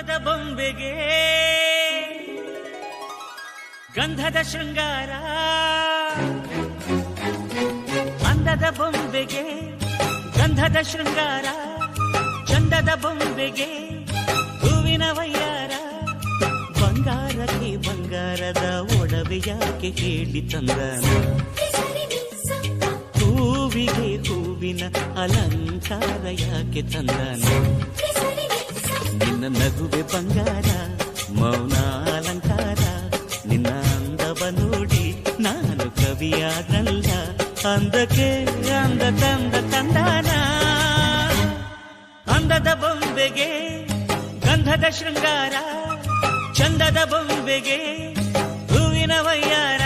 ಅಂದದ ಬೊಂಬೆಗೆ ಗಂಧದ ಶೃಂಗಾರ, ಅಂದದ ಬೊಂಬೆಗೆ ಗಂಧದ ಶೃಂಗಾರ, ಚಂದದ ಬೊಂಬೆಗೆ ಹೂವಿನ ವಯ್ಯಾರ. ಬಂಗಾರಕ್ಕೆ ಬಂಗಾರದ ಒಡವೆಯಾಕೆ ಹೇಳಿ ತಂದನ, ಹೂವಿಗೆ ಹೂವಿನ ಅಲಂಕಾರ ಯಾಕೆ ತಂದನ. ನಿನ್ನ ನಗುವೆ ಬಂಗಾರ, ಮೌನ ಅಲಂಕಾರ, ನಿನ್ನ ಅಂದವ ನೋಡಿ ನಾನು ಕವಿಯಾಗಲ್ಲ. ಅಂದಕ್ಕೆ ಅಂದ ತಂದ ತಂದಾನ, ಅಂದದ ಬೊಂಬೆಗೆ ಗಂಧದ ಶೃಂಗಾರ, ಚಂದದ ಬೊಂಬೆಗೆ ಹೂವಿನ ವಯ್ಯಾರ.